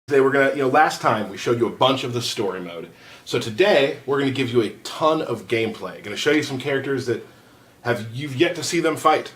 Today we're gonna, last time we showed you a bunch of the story mode. So today we're gonna give you a ton of gameplay. Gonna show you some characters that you've yet to see them fight.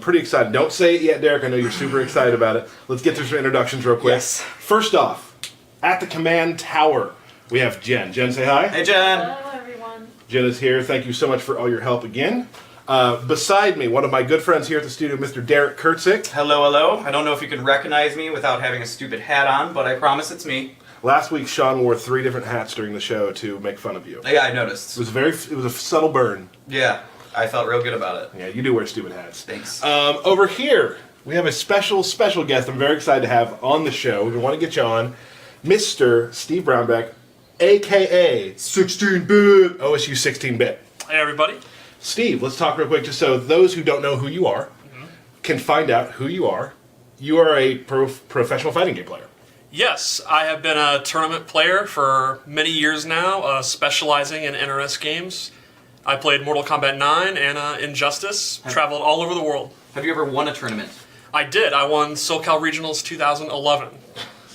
Pretty excited. Don't say it yet, Derek. I know you're super excited about it. Let's get through some introductions real quick. Yes. First off, at the command tower, we have Jen. Jen, say hi. Hey, Jen. Hello, everyone. Jen is here. Thank you so much for all your help again. Beside me, one of my good friends here at the studio, Mr. Derek Kurtzik. Hello, hello. I don't know if you can recognize me without having a stupid hat on, but I promise it's me. Last week, Sean wore 3 different hats during the show to make fun of you. Yeah, I noticed. It was a subtle burn. Yeah, I felt real good about it. Yeah, you do wear stupid hats. Thanks. Over here, we have a special guest I'm very excited to have on the show. We want to get you on, Mr. Steve Brownback, a.k.a. 16-bit, OSU 16-bit. Hey, everybody. Steve, let's talk real quick, just so those who don't know who you are can find out who you are. You are a professional fighting game player. Yes, I have been a tournament player for many years now, specializing in NRS games. I played Mortal Kombat 9 and Injustice, traveled all over the world. Have you ever won a tournament? I did. I won SoCal Regionals 2011.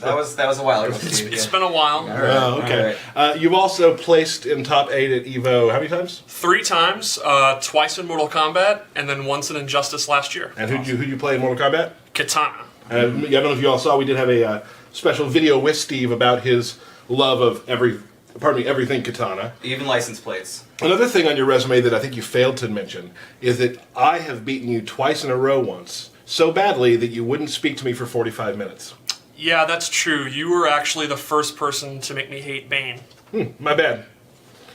That was a while ago. It's been a while. Oh, okay. You've also placed in top 8 at EVO how many times? 3 times, twice in Mortal Kombat, and then once in Injustice last year. And who'd you play in Mortal Kombat? Katana. I don't know if you all saw, we did have a special video with Steve about his love of everything Katana. Even license plates. Another thing on your resume that I think you failed to mention is that I have beaten you twice in a row once, so badly that you wouldn't speak to me for 45 minutes. Yeah, that's true. You were actually the first person to make me hate Bane. My bad.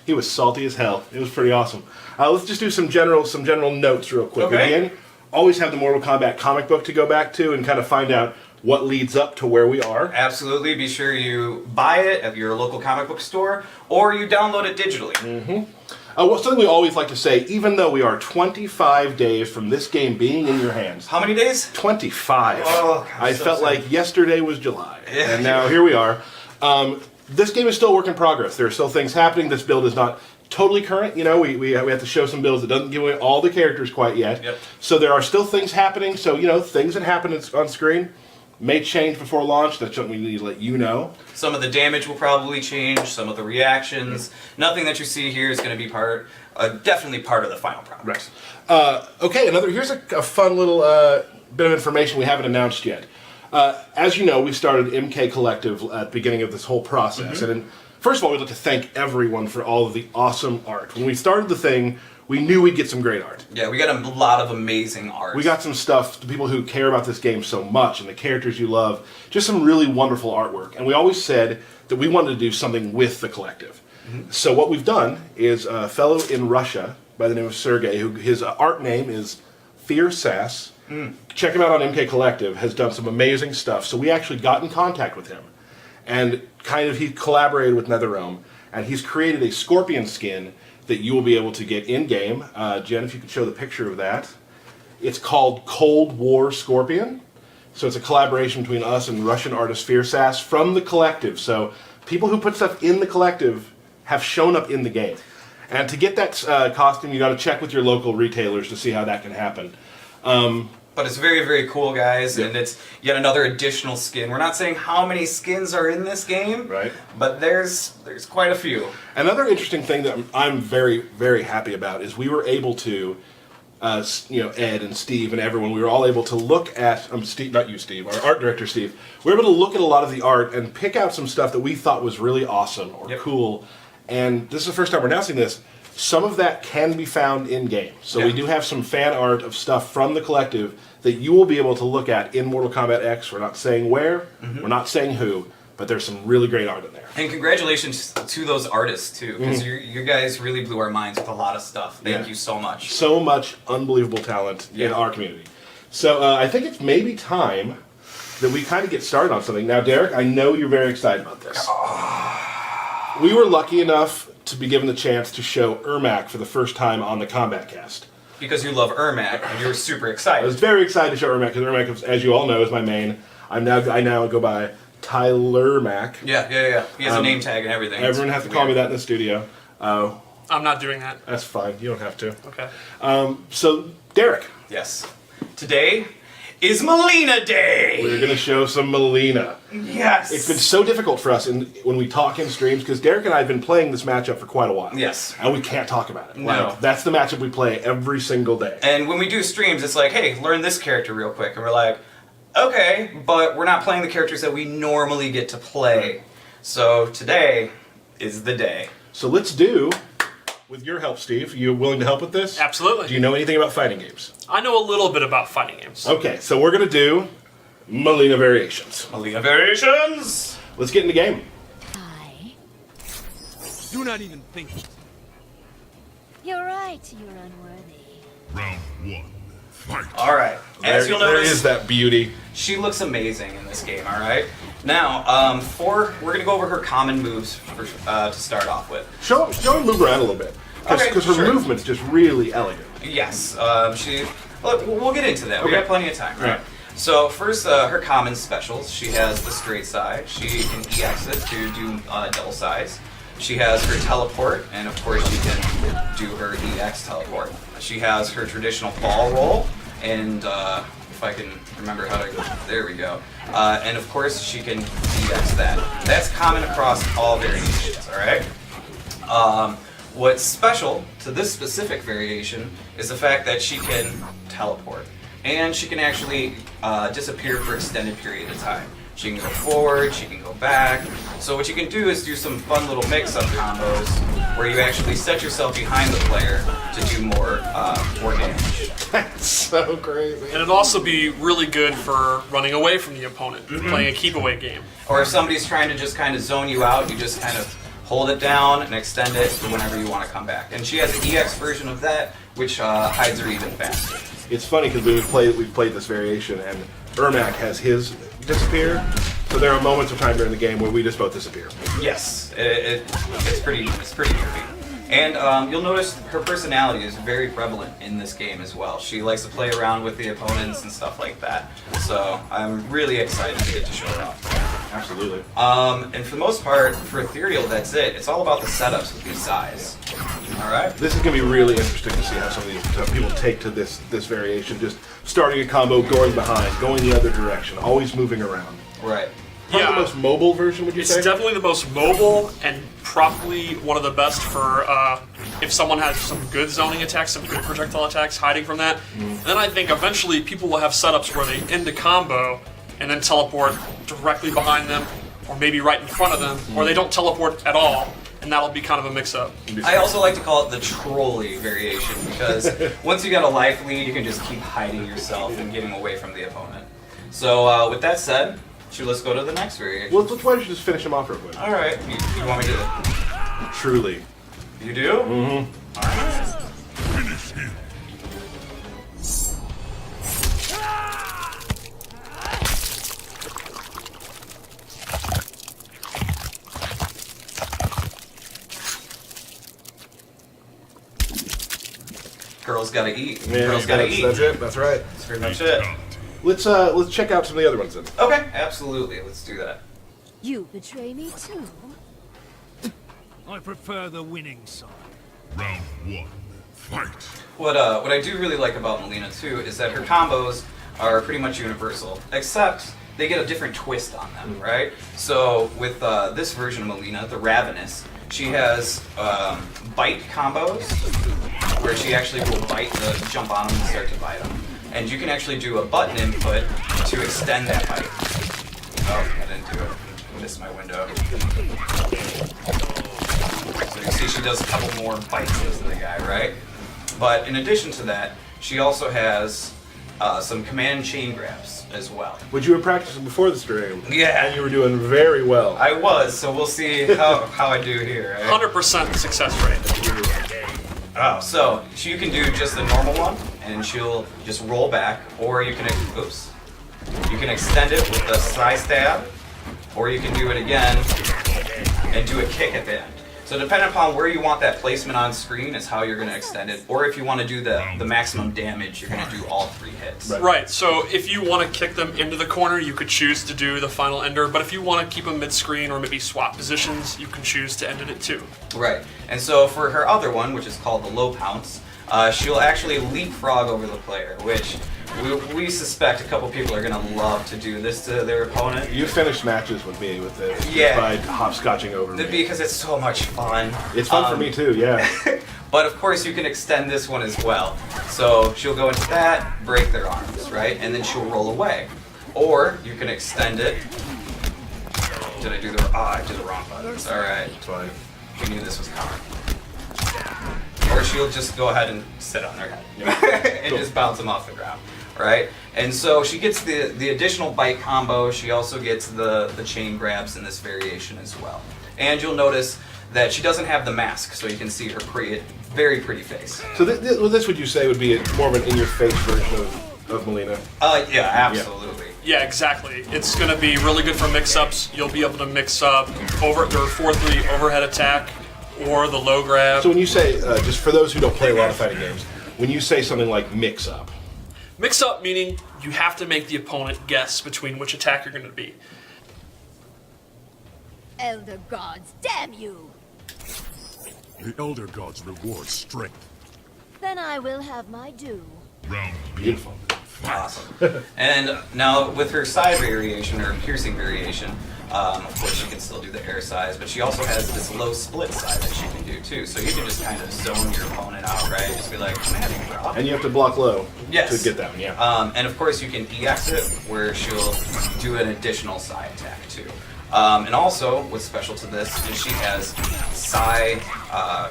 He was salty as hell. It was pretty awesome. Let's just do some general notes real quick. Okay. Again, always have the Mortal Kombat comic book to go back to and kind of find out what leads up to where we are. Absolutely. Be sure you buy it at your local comic book store, or you download it digitally. Something we always like to say, even though we are 25 days from this game being in your hands. How many days? 25. Oh, God, I so felt sad. like yesterday was July. Yeah. And now here we are. This game is still a work in progress. There are still things happening. This build is not totally current. We have to show some builds that doesn't give away all the characters quite yet. Yep. So there are still things happening. So, things that happen on screen may change before launch. That's something we need to let you know. Some of the damage will probably change, some of the reactions. Nothing that you see here is going to be definitely part of the final product. Right. Okay, here's a fun little bit of information we haven't announced yet. As you know, we started MK Collective at the beginning of this whole process. And first of all, we'd like to thank everyone for all of the awesome art. When we started the thing, we knew we'd get some great art. Yeah, we got a lot of amazing art. We got some stuff, the people who care about this game so much and the characters you love, just some really wonderful artwork. And we always said that we wanted to do something with the collective. So what we've done is a fellow in Russia by the name of Sergey, who his art name is Fear Sass. Check him out on MK Collective, has done some amazing stuff. So we actually got in contact with him. And he collaborated with NetherRealm, and he's created a scorpion skin that you will be able to get in-game. Jen, if you could show the picture of that. It's called Cold War Scorpion. So it's a collaboration between us and Russian artist Fear Sass from the Collective. So people who put stuff in the Collective have shown up in the game. And to get that costume, you got to check with your local retailers to see how that can happen. But it's very, very cool, guys, Yep. and it's yet another additional skin. We're not saying how many skins are in this game, Right. but there's quite a few. Another interesting thing that I'm very, very happy about is we were able to, Ed and Steve and everyone, we were all able to look at, Steve, not you, Steve, our art director, Steve, we were able to look at a lot of the art and pick out some stuff that we thought was really awesome or cool. And this is the first time we're announcing this. Some of that can be found in-game. So we do have some fan art of stuff from the Collective that you will be able to look at in Mortal Kombat X. We're not saying where, we're not saying who, but there's some really great art in there. And congratulations to those artists, too, because you guys really blew our minds with a lot of stuff. Thank you so much. So much unbelievable talent in our community. So I think it's maybe time that we kind of get started on something. Now, Derek, I know you're very excited about this. We were lucky enough to be given the chance to show Ermac for the first time on the Combat Cast. Because you love Ermac, and you were super I excited. was very excited to show Ermac because Ermac, as you all know, is my main. I now go by Tyler Mac. Yeah. He has a name tag and everything. Everyone has to call me that in the studio. I'm not doing that. That's fine. You don't have to. Okay. So, Derek. Yes. Today is Mileena Day! We're going to show some Mileena. Yes! It's been so difficult for us when we talk in streams, because Derek and I have been playing this matchup for quite a while. Yes. And we can't talk about it. No. Like, that's the matchup we play every single day. And when we do streams, it's like, hey, learn this character real quick. And we're like, okay, but we're not playing the characters that we normally get to play. So today is the day. So let's do, with your help, Steve, you willing to help with this? Absolutely. Do you know anything about fighting games? I know a little bit about fighting games. Okay, so we're going to do Mileena variations. Mileena variations! Let's get in the game. Do not even think it. You're right, you're unworthy. Round 1. Fight. Alright, as you'll there notice, is that beauty. she looks amazing in this game, alright? Now, we're going to go over her common moves to start off with. Show her move around a little bit. Because Okay, her sure. movement's just really elegant. Yes, we'll get into that. We Okay. got plenty of time, right? Right. So first, her common specials. She has the straight side. She can EX it to do double sides. She has her teleport, and of course she can do her EX teleport. She has her traditional ball roll, and if I can remember how to go, there we go. And of course she can EX that. That's common across all variations, alright? What's special to this specific variation is the fact that she can teleport. And she can actually disappear for extended period of time. She can go forward, she can go back. So what you can do is do some fun little mix-up combos where you actually set yourself behind the player to do more damage. That's so crazy. And it'd also be really good for running away from the opponent, playing a keep away game. Or if somebody's trying to just kind of zone you out, you just kind of hold it down and extend it for whenever you want to come back. And she has an EX version of that, which hides her even faster. It's funny because we've played this variation, and Ermac has his disappear. So there are moments of time during the game where we just both disappear. Yes, it's pretty trippy. And you'll notice her personality is very prevalent in this game as well. She likes to play around with the opponents and stuff like that. So I'm really excited to get to show her off. Absolutely. And for the most part, for Ethereal, that's it. It's all about the setups with these size. All right. This is going to be really interesting to see how some of these people take to this variation. Just starting a combo, going behind, going the other direction, always moving around. Right. Probably the most mobile version, would you It's say? definitely the most mobile and probably one of the best for if someone has some good zoning attacks, some good projectile attacks, hiding from that. And then I think eventually people will have setups where they end a combo and then teleport directly behind them, or maybe right in front of them, or they don't teleport at all, and that'll be kind of a mix-up. I also like to call it the trolley variation because once you got a life lead, you can just keep hiding yourself and getting away from the opponent. So with that said, let's go to the next variation. Well, why don't you just finish them off real quick? All right. You want me to? Truly. You do? Mm-hmm. All right. Finish him. Girls gotta eat. Yeah, Girls gotta eat. That's it. That's right. That's pretty much it. Let's check out some of the other ones then. Okay, absolutely. Let's do that. You betray me too. I prefer the winning side. Round 1. Fight. What I do really like about Mileena too is that her combos are pretty much universal, except they get a different twist on them, right? So with this version of Mileena, the Ravenous, she has bite combos where she actually will jump on them and start to bite them. And you can actually do a button input to extend that bite. Oh, I didn't do it. Missed my window. So you see she does a couple more bites into the guy, right? But in addition to that, she also has some command chain grabs as well. Which you were practicing before the stream. Yeah. And you were doing very well. I was, so we'll see how I do here. Right? 100% success rate. Oh, so you can do just the normal one, and she'll just roll back, or you can, you can extend it with the side stab, or you can do it again and do a kick at the end. So depending upon where you want that placement on screen is how you're going to extend it, or if you want to do the maximum damage, you're going to do all 3 hits. Right, so if you want to kick them into the corner, you could choose to do the final ender, but if you want to keep them mid-screen or maybe swap positions, you can choose to end it too. Right, and so for her other one, which is called the low pounce, she'll actually leapfrog over the player, which we suspect a couple people are gonna love to do this to their opponent. You finished matches with me with this. Yeah. By hopscotching over me. Because it's so much fun. It's fun for me too, yeah. But of course you can extend this one as well. So she'll go into that, break their arms, right? And then she'll roll away. Or you can extend it. Did I do the I did the wrong button. It's alright. It's fine. We knew this was coming. Or she'll just go ahead and sit on her head and just bounce them off the ground. Right? And so she gets the additional bite combo. She also gets the chain grabs in this variation as well. And you'll notice that she doesn't have the mask, so you can see her very pretty face. So this would you say would be more of an in-your-face version of Mileena? Yeah, absolutely. Yeah, exactly. It's going to be really good for mix-ups. You'll be able to mix up their 4-3 overhead attack or the low grab. So when you say, just for those who don't play a lot of fighting games, when you say something like mix-up, Mix-up meaning you have to make the opponent guess between which attack you're going to be. Elder gods, damn you! The Elder Gods reward strength. Then I will have my due. Round beautiful. Awesome. And now with her side variation, or piercing variation, of course she can still do the air size, but she also has this low split side that she can do too. So you can just kind of zone your opponent out, right? Just be like, I'm having a problem. And you have to block low Yes. to get that one, yeah. And of course you can EX it, where she'll do an additional side attack too. And also, what's special to this is she has side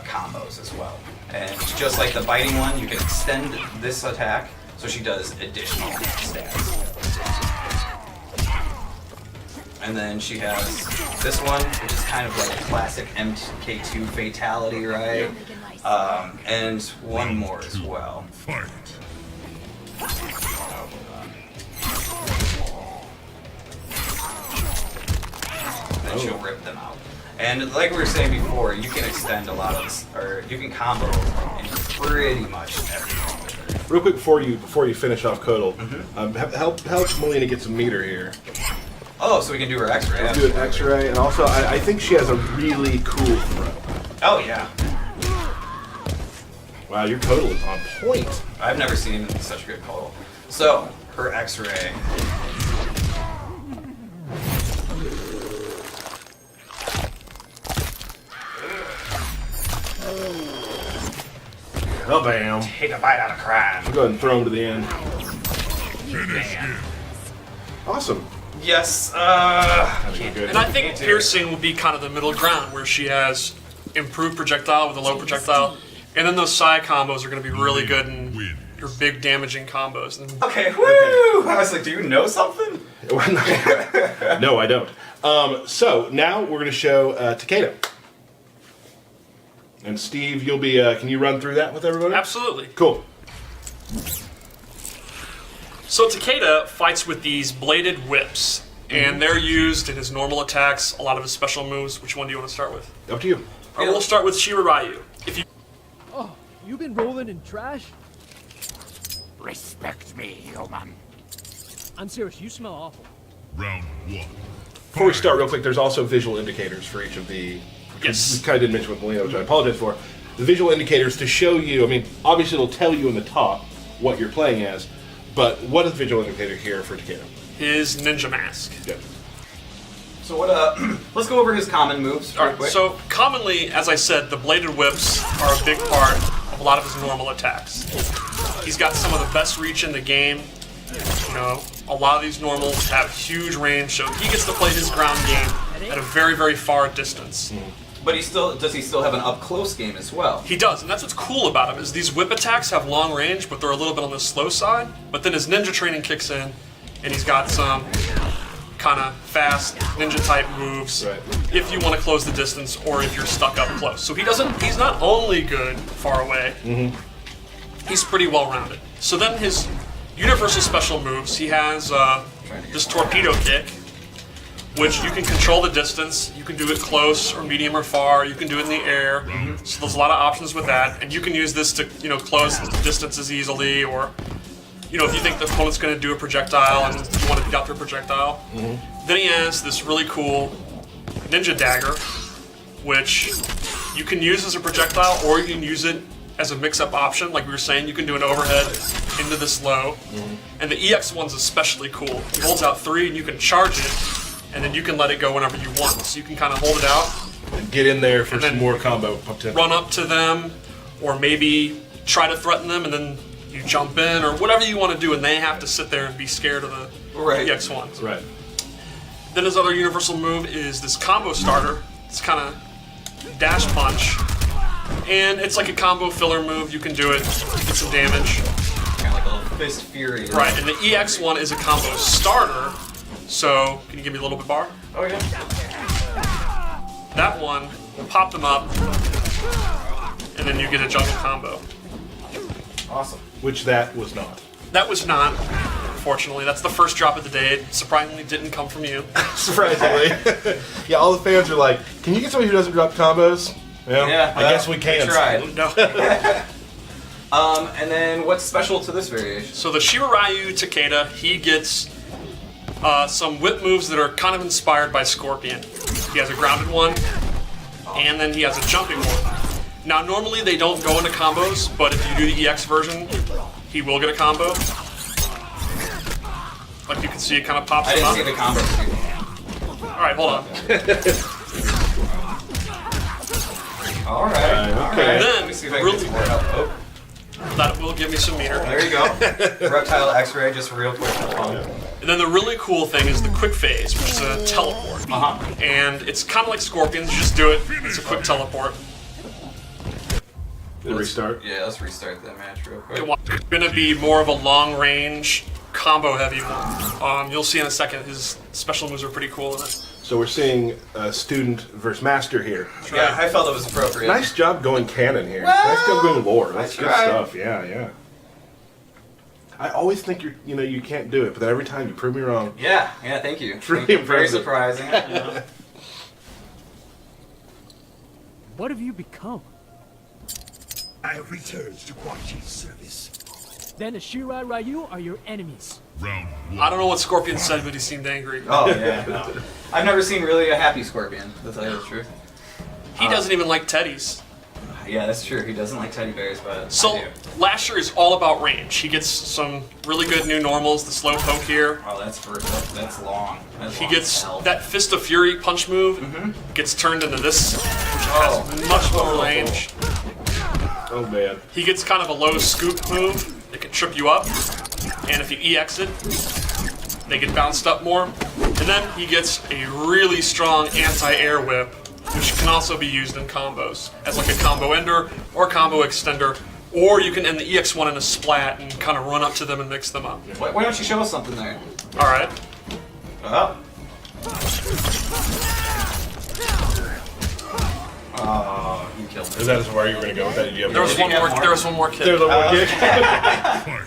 combos as well. And just like the biting one, you can extend this attack, so she does additional stats. And then she has this one, which is kind of like a classic MK2 fatality, right? And one more as well. fight. Then she'll rip them out. And like we were saying before, you can extend a lot of this, or you can combo in pretty much everything with her. Real quick before you finish off Kodal, help Mileena get some meter here. Oh, so we can do her X-ray. Let's do an X-ray, and also I think she has a really cool throw. Oh yeah. Wow, your Kodal is on point. I've never seen such a good call. So, her X-ray. Oh, bam. Take a bite out of crime. We'll go ahead and throw him to the end. Awesome. Yes, Can't good. And I think piercing will be kind of the middle ground, where she has improved projectile with a low projectile, and then those side combos are going to be really good in your big damaging combos. And Okay, woo! I was like, do you know something? No, I don't. So now we're going to show Takeda. And Steve, you'll be. Can you run through that with everybody? absolutely. Cool. So Takeda fights with these bladed whips, and they're used in his normal attacks, a lot of his special moves. Which one do you want to start with? Up to you. All right, we'll start with Shiraryu. If you Oh, you been rolling in trash? Respect me, human. I'm serious, you smell awful. Round 1. Before we start, real quick, there's also visual indicators for each of the. Yes. We kind of did mention with Mileena, which I apologize for. The visual indicators to show you. I mean, obviously it'll tell you in the top what you're playing as, but what is the visual indicator here for Takeda? his ninja mask. Yeah. So what? Let's go over his common moves All real right, quick. so commonly, as I said, the bladed whips are a big part of a lot of his normal attacks. He's got some of the best reach in the game. You know, a lot of these normals have huge range, so he gets to play his ground game at a very, very far distance. But does he still have an up close game as well? He does, and that's what's cool about him, is these whip attacks have long range, but they're a little bit on the slow side. But then his ninja training kicks in, and he's got some kind of fast ninja type moves Right. if you want to close the distance or if you're stuck up close. So he's not only good far away, he's pretty well rounded. So then his universal special moves, he has this torpedo kick, which you can control the distance. You can do it close or medium or far. You can do it in the air. So there's a lot of options with that, and you can use this to close distances easily, or if you think the opponent's going to do a projectile and you want to beat out their projectile. Then he has this really cool ninja dagger, which you can use as a projectile or you can use it as a mix-up option. Like we were saying, you can do an overhead into this low. And the EX one's especially cool. It holds out 3 and you can charge it, and then you can let it go whenever you want. So you can kind of hold it out. And get in there for And some then more combo potential. Run up to them, or maybe try to threaten them, and then you jump in, or whatever you want to do, and they have to sit there and be scared of the EX ones. Right. Then his other universal move is this combo starter. It's kind of dash punch, and it's like a combo filler move. You can do it, get some damage. Kind of like a little fist fury. Right, and the EX one is a combo starter. So, can you give me a little bit bar? Oh yeah. That one will pop them up, and then you get a jungle combo. Awesome. Which that was not. That was not, unfortunately. That's the first drop of the day. It surprisingly didn't come from you. Surprisingly. Yeah, all the fans are like, can you get somebody who doesn't drop combos? Yeah, I guess we can. Tried. No. And then what's special to this variation? So the Shiroryu Takeda, he gets some whip moves that are kind of inspired by Scorpion. He has a grounded one, and then he has a jumping one. Now, normally they don't go into combos, but if you do the EX version, he will get a combo. Like you can see, it kind of pops I him didn't up. see the combo. Alright, hold on. Alright. okay. Then, Let me see if I can get some more help. Oh, That will give me some meter. there you go. Reptile X-ray, just real quick. And then the really cool thing is the quick phase, which is a teleport. And it's kind of like Scorpions, you just do it, it's a quick teleport. Restart. Yeah, let's restart that match real quick. It's going to be more of a long-range, combo-heavy one. You'll see in a second, his special moves are pretty cool in it. So we're seeing student versus master here. Yeah, I felt it was appropriate. Nice job going canon here. Nice job going lore. That's good tried. stuff. Yeah. I always think you can't do it, but then every time you prove me wrong. Yeah, thank you. Really Very impressive. surprising. What have you become? I have returned to Guachi's service. Then Ashirai Ryu are your enemies. Round 1. I don't know what Scorpion said, but he seemed angry. Oh, yeah, no. I've never seen really a happy Scorpion, to tell you the truth. He doesn't even like teddies. Yeah, that's true. He doesn't like teddy bears, but So, I do. Lasher is all about range. He gets some really good new normals, the slow poke here. Oh, that's long. That's He long gets as hell. that Fist of Fury punch move, gets turned into this, which has much more range. Oh man. He gets kind of a low scoop move that can trip you up, and if you EX it, they get bounced up more. And then he gets a really strong anti-air whip, which can also be used in combos as like a combo ender or combo extender, or you can end the EX one in a splat and kind of run up to them and mix them up. Why don't you show us something there? All right. Oh, you killed me. Is that where you were going to go with that? Did you have There was Did you one have more. more? There was one more kick. There's a more kick.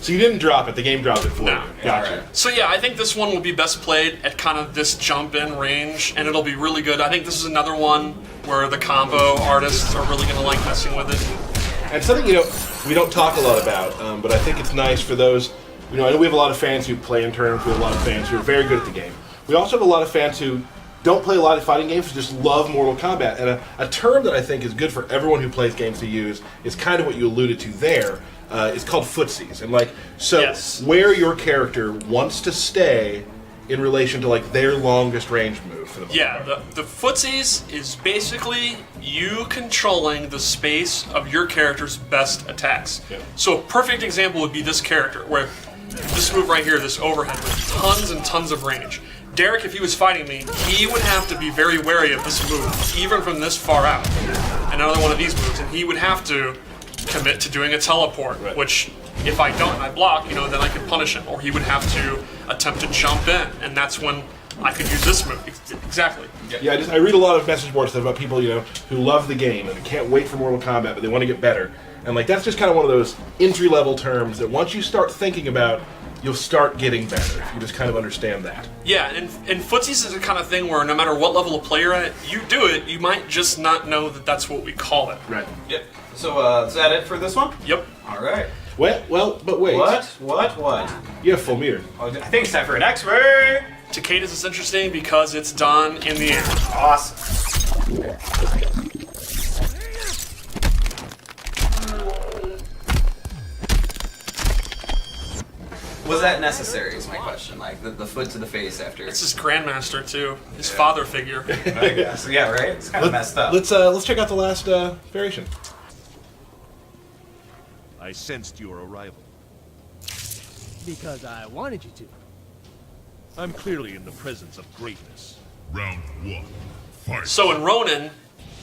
So you didn't drop it. The game dropped it for No. you. Gotcha. Alright. So yeah, I think this one will be best played at kind of this jump-in range, and it'll be really good. I think this is another one where the combo artists are really going to like messing with it. And something we don't talk a lot about, but I think it's nice for those. I know we have a lot of fans who play in tournaments. We have a lot of fans who are very good at the game. We also have a lot of fans who don't play a lot of fighting games, who just love Mortal Kombat. And a term that I think is good for everyone who plays games to use is kind of what you alluded to there. It's called footsies, and Yes. where your character wants to stay in relation to their longest range move. For the most Yeah, part. the footsies is basically you controlling the space of your character's best attacks. Yeah. So a perfect example would be this character, where this move right here, this overhead with tons and tons of range. Derek, if he was fighting me, he would have to be very wary of this move, even from this far out. Another one of these moves, and he would have to commit to doing a teleport, Right. which if I don't and I block, then I could punish him, or he would have to attempt to jump in, and that's when I could use this move. Exactly. Yeah, I read a lot of message boards about people, who love the game and can't wait for Mortal Kombat, but they want to get better. And that's just kind of one of those entry-level terms that once you start thinking about, you'll start getting better if you just kind of understand that. Yeah, and footsies is the kind of thing where no matter what level of play you're at, you do it, you might just not know that that's what we call it. Right. Yep. So, is that it for this one? Yep. Alright. Well, but wait. What? You have full meter. Oh, I think it's time for an X-ray! Takeda's is interesting because it's done in the air. Awesome. Was that necessary? Is my question. Like the foot to the face after. It's his grandmaster too, his father figure. I guess. Yeah, right. It's kind of messed up. Let's check out the last variation. I sensed your arrival. Because I wanted you to. I'm clearly in the presence of greatness. Round 1. Fight. So in Ronin,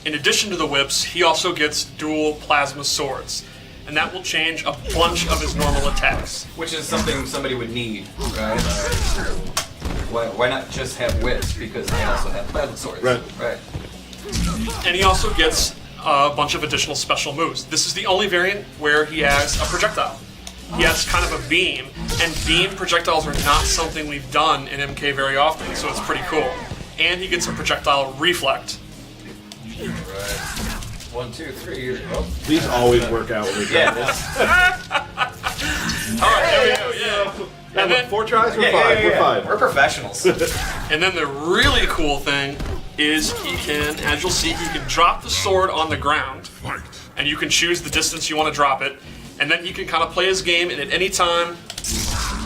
in addition to the whips, he also gets dual plasma swords. And that will change a bunch of his normal attacks. Which is something somebody would need, right? Why not just have whips? Because they also have plasma swords. Right. Right. And he also gets a bunch of additional special moves. This is the only variant where he has a projectile. He has kind of a beam, and beam projectiles are not something we've done in MK very often, so it's pretty cool. And he gets a projectile reflect. Right. 1, 2, 3. Oh. These always work out when we try this. Alright, there we go, yeah. And then, 4 tries, we're fine. We're fine. We're professionals. and then the really cool thing is he can, as you'll see, he can drop the sword on the ground, Fight. and you can choose the distance you want to drop it, and then he can kind of play his game, and at any time,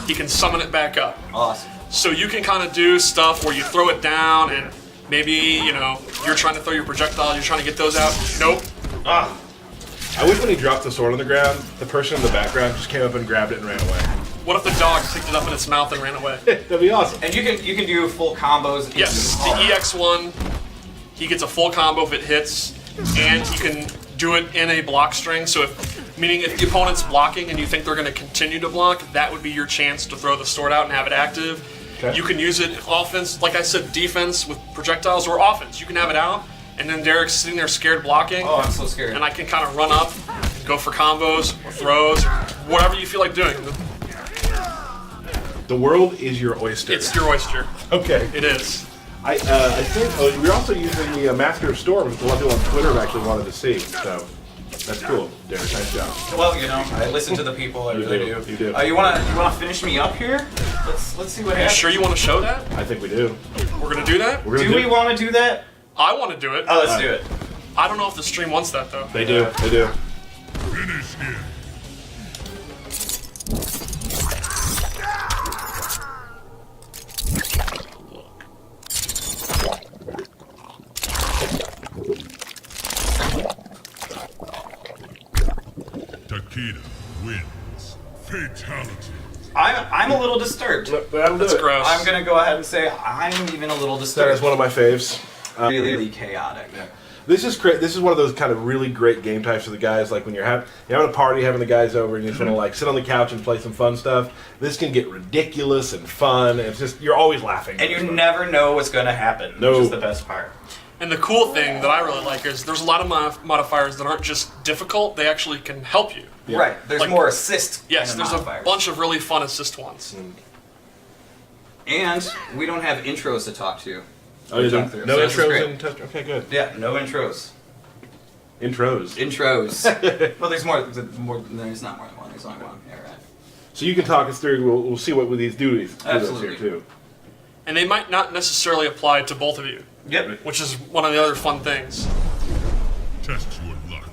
he can summon it back up. Awesome. So you can kind of do stuff where you throw it down, and maybe, you know, you're trying to throw your projectile, you're trying to get those out. Nope. I wish when he dropped the sword on the ground, the person in the background just came up and grabbed it and ran away. What if the dog picked it up in its mouth and ran away? That'd be awesome. And you can do full combos. Yes, the EX1, he gets a full combo if it hits, and he can do it in a block string. So meaning if the opponent's blocking and you think they're going to continue to block, that would be your chance to throw the sword out and have it active. Okay. You can use it in offense, like I said, defense with projectiles, or offense. You can have it out, and then Derek's sitting there scared blocking. Oh, I'm so scared. And I can kind of run up, go for combos, or throws, or whatever you feel like doing. The world is your oyster. It's your oyster. Okay. It is. I think we're also using the Master of Storms, which a lot of people on Twitter have actually wanted to see. So that's cool, Derek. Nice job. Well, you know, I listen to the people. I really do. You do. You wanna finish me up here? Let's see what You happens. sure you want to show that? I think we do. We're going to do that? We're gonna Do we want to do that? I want to do it. Oh, let's do it. I don't know if the stream wants that, though. They do. They do. Finish him. Takeda wins. Fatality. I'm a little disturbed. That'll do That's it. gross. I'm gonna go ahead and say I'm even a little That disturbed. is one of my faves. Really chaotic. This is great. This is one of those kind of really great game types for the guys. Like when you're having a party, having the guys over, and you just want to like sit on the couch and play some fun stuff. This can get ridiculous and fun. And it's just you're always laughing. And you never know what's gonna happen, No. which is the best part. And the cool thing that I really like is there's a lot of modifiers that aren't just difficult, they actually can help you. Yeah. Right. There's Like- more assist. Yes, kind there's of a modifiers. bunch of really fun assist ones. And we don't have intros to talk to. Oh, you talk do? through, No so this is intros great. in test. Okay, good. Yeah, no intros. Intros. Intros. Well, there's more. There's not more than one. There's only one. Yeah, right. So you can talk us through. We'll see what these duties do Absolutely. here too. And they might not necessarily apply to both of you, Yep. which is one of the other fun things. Test your luck.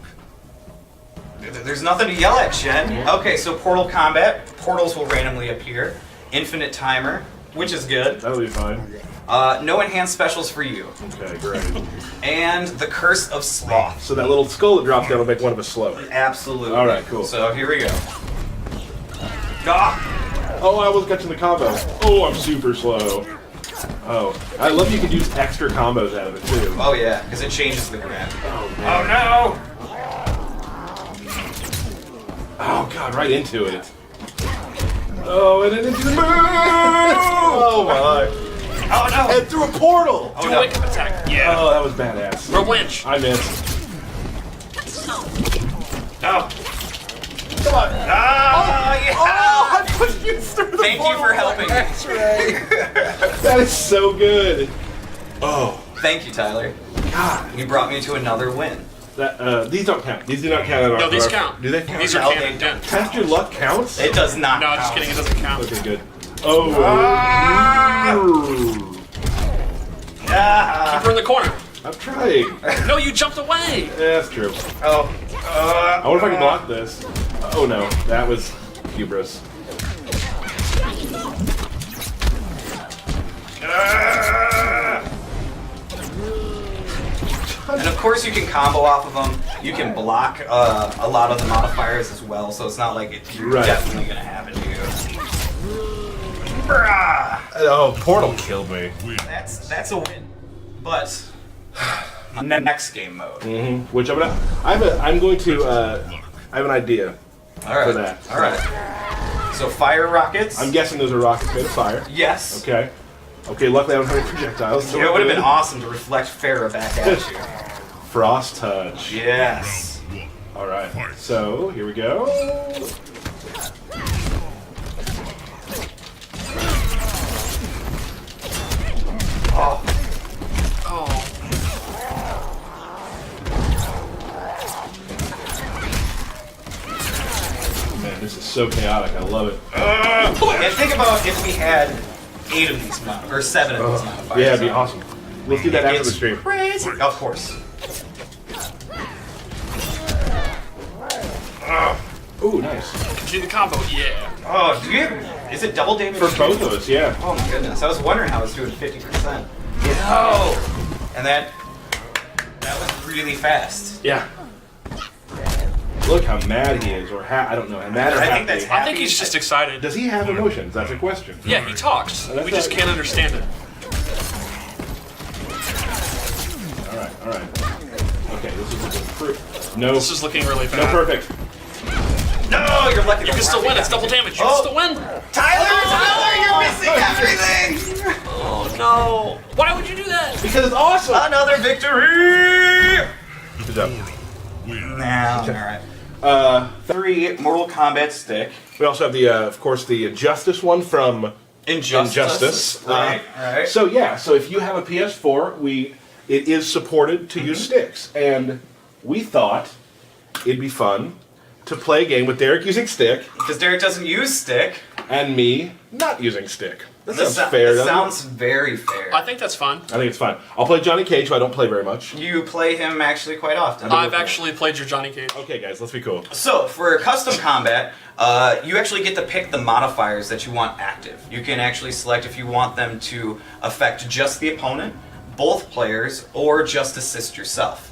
There's nothing to yell at, Shen. Okay, so portal combat. Portals will randomly appear. Infinite timer, which is good. That'll be fine. No enhanced specials for you. Okay, great. And the curse of sloth. So that little skull that drops down will make one of us slow. Absolutely. All right, cool. So here we go. Ah! Oh, I was catching the combo. Oh, I'm super slow. Oh, I love you can use extra combos out of it too. Oh yeah, because it changes the grab. Oh, Oh man. no! Oh god, right into it. Oh, and then into the move! Oh my! Oh no! And through a portal! Oh Do a no! wake up attack. Yeah. Oh, that was badass. Or winch. I missed. No! Come on! Ah! Yeah! Oh, I pushed you through the Thank you portal. for helping me. That's right. That is so good. Oh, Thank you, Tyler. God. You brought me to another win. That these don't count. These do not count. No, these count. Do they count? These are No, canon. they don't. Test your luck counts. It does not. No, count. just kidding. It doesn't count. Okay, good. Oh. Ah! Keep her in the corner. I'm trying. No, you jumped away. Yeah, that's true. Oh. I wonder if I can block this. Oh no, that was hubris. And of course you can combo off of them. You can block a lot of the modifiers as well, so it's not like you're definitely going to happen to you. Oh, Portal killed me. That's a win. But next game mode. Which I'm going to I have an idea for that. All right. So fire rockets. I'm guessing those are rockets made of fire. Yes. Okay. Okay, luckily I don't have any projectiles. So Yeah, it would have been awesome to reflect Farah back at you. Frost touch. Yes. Alright. So here we go. Oh. Man, this is so chaotic. I love it. And think about if we had 8 of these or 7 of these modifiers. Yeah, it'd be awesome. Let's do that after the stream. Crazy. Of course. Ooh, nice. Continue the combo, yeah. Oh, do you? Is it double damage? For both of us, yeah. Oh my goodness! I was wondering how I was doing 50%. No. And that was really fast. Yeah. Look how mad he is, or I don't know, mad or I happy. think that's I think he's just excited. Does he have emotions? That's a question. Yeah, he talks. That's We just not- can't understand it. All right. Okay, this is looking no. This is looking really no bad. perfect. No, you're lucky. You can still win. It's double damage. You can still win. Tyler, you're missing everything. Oh no! Why would you do that? Because it's awesome. Another victory. Good job. Now, all right. 3 Mortal Kombat stick. We also have the, of course, the Justice one from Injustice. Right. Right. So yeah, so if you have a PS4, it is supported to use sticks, and we thought it'd be fun to play a game with Derek using stick Because Derek doesn't use stick. and me not using stick. That This sounds fair. This doesn't it? sounds very fair. I think that's fun. I think it's fine. I'll play Johnny Cage, who I don't play very much. You play him actually quite often. I've actually played your Johnny Cage. Okay, guys, let's be cool. So, for custom combat, you actually get to pick the modifiers that you want active. You can actually select if you want them to affect just the opponent, both players, or just assist yourself.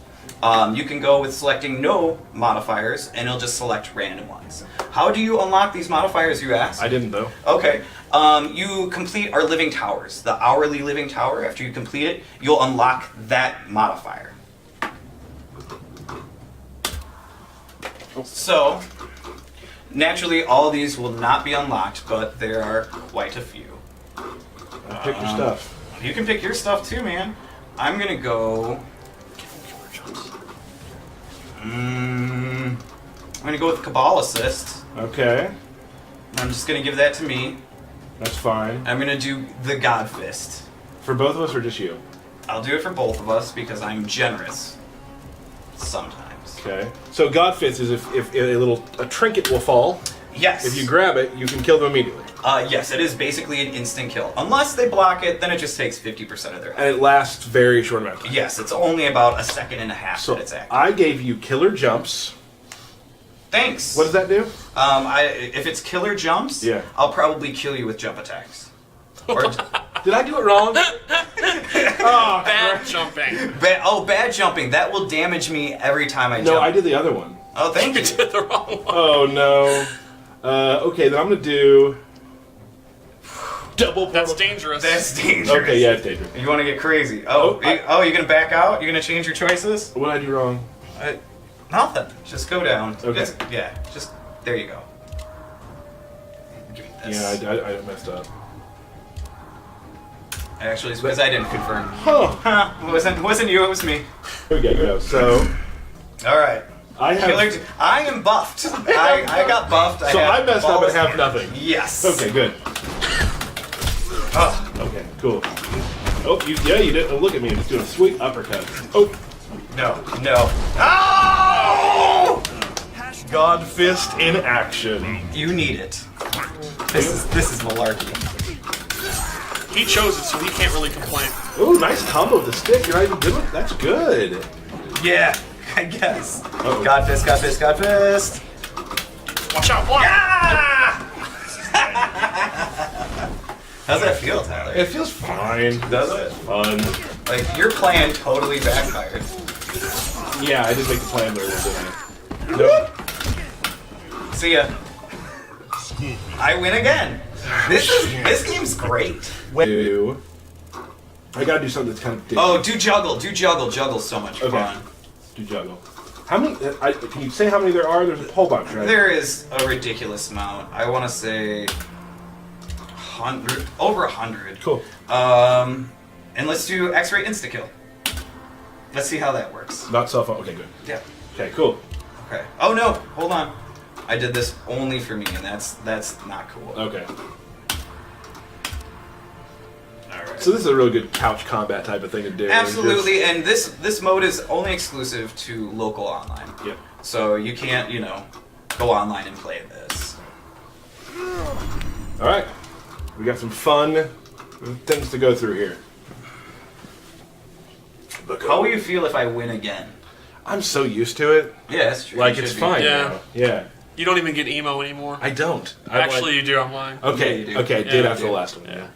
You can go with selecting no modifiers, and it'll just select random ones. How do you unlock these modifiers, you ask? I didn't, though. Okay. You complete our living towers. The hourly living tower, after you complete it, you'll unlock that modifier. So, naturally, all these will not be unlocked, but there are quite a few. Pick your stuff. You can pick your stuff too, man. I'm gonna go... I'm gonna go with Cabal Assist. Okay, I'm just gonna give that to me. that's fine. I'm gonna do the God Fist. For both of us, or just you? I'll do it for both of us because I'm generous. Sometimes. Okay. So God Fist is if a trinket will fall. Yes. If you grab it, you can kill them immediately. Yes, it is basically an instant kill. Unless they block it, then it just takes 50% of their health. And it lasts very short amount of time. Yes, it's only about a second and a half So that it's active. I gave you killer jumps. Thanks. What does that do? If it's killer jumps, Yeah. I'll probably kill you with jump attacks. Or Did I do it wrong? Oh, Bad jumping. bad jumping. That will damage me every time I jump. no, I did the other one. Oh, thank You you. did the wrong one. Oh no. Okay, then I'm gonna do double. That's dangerous. That's dangerous. Okay, yeah, it's dangerous. You want to get crazy? Oh, You're gonna back out? You're gonna change your choices? What did I do wrong? Nothing. Just go down. Okay. Just there you go. Give me this. Yeah, I messed up. Actually, it's because I didn't confirm. Huh. It wasn't you. It was me. Okay, go. So All right. I have. I am buffed. I got buffed. So I have messed up and balls have here. nothing. Yes. Okay, good. Okay, cool. Oh, you did. Oh, look at me. I'm just doing a sweet uppercut. Oh. No. Oh! God Fist in action. You need it. This is malarkey. He chose it, so he can't really complain. Ooh, nice combo with the stick. You're not even good with That's good. Yeah, I guess. Uh-oh. God fist. Watch out! Block! Ah! How's that feel, Tyler? It feels fine. Does it? Fun. Like, your plan totally backfired. Yeah, I did make the plan very well, didn't I? Nope. See ya. I win again. This game's great. I gotta do something that's kind of different. Oh, do juggle. Juggle's so much fun. Do juggle. How many? Can you say how many there are? There's a whole bunch, right? There is a ridiculous amount. I want to say 100, over 100. Cool. And let's do X-ray insta-kill. Let's see how that works. Not cell phone. Okay, good. Yeah. Okay, cool. Okay. Oh no, hold on. I did this only for me, and that's not cool. Okay. Alright. So this is a really good couch combat type of thing to do. Absolutely, and this mode is only exclusive to local online. Yep. So you can't, go online and play this. All right. We got some fun things to go through here. How will you feel if I win again? I'm so used to it. Yeah, that's true. Like, You it's should be. fine Yeah. now. Yeah. You don't even get emo anymore. I don't. Actually, you do. I'm lying. Okay. Yeah, you do. Okay. Yeah, Did you after the last one. Yeah.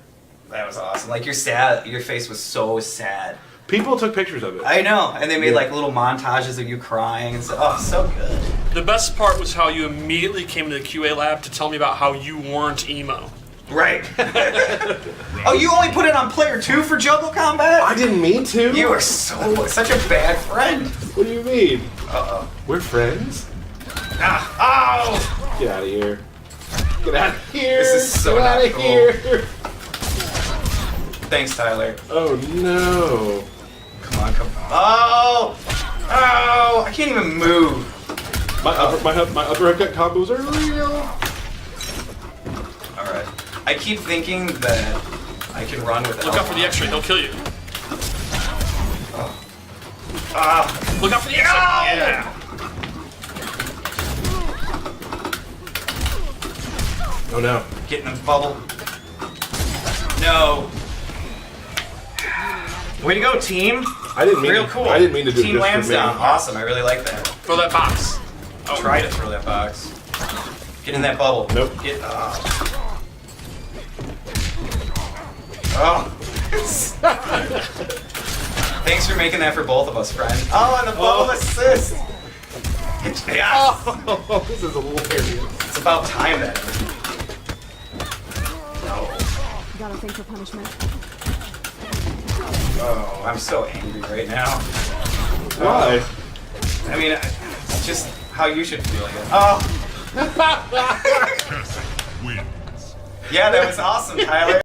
That was awesome. Like, you're sad. Your face was so sad. People took pictures of it. I know, and they made Yeah. like little montages of you crying and stuff. Oh, so good. The best part was how you immediately came to the QA lab to tell me about how you weren't emo. Right. Oh, you only put it on player 2 for juggle combat? I didn't mean to. You are such a bad friend. What do you mean? Uh-oh. We're friends? Ah, oh! Get out of here. Get out of here. This is so Get not out of cool. here. Thanks, Tyler. Oh no. Come on. Oh! Oh! I can't even move. My uppercut combos are real. Alright. I keep thinking that I can run with it. Look out for the X-ray. He'll kill you. Ah! Look out for the X-ray. Yeah. Oh no. Get in the bubble. No. Way to go, team. I didn't mean Real to, cool. I didn't mean to do Team this lands for me. down. Awesome. I really like that. Throw that box. I'll try to throw that box. Get in that bubble. Nope. Get. Oh. Thanks for making that for both of us, friend. Oh, and the bubble assist. Yeah. Oh, this is hilarious. It's about time that. No. Got a thing for punishment. Oh, I'm so angry right now. Why? I mean, it's just how you should feel. Oh. Wins. Yeah, that was awesome, Tyler.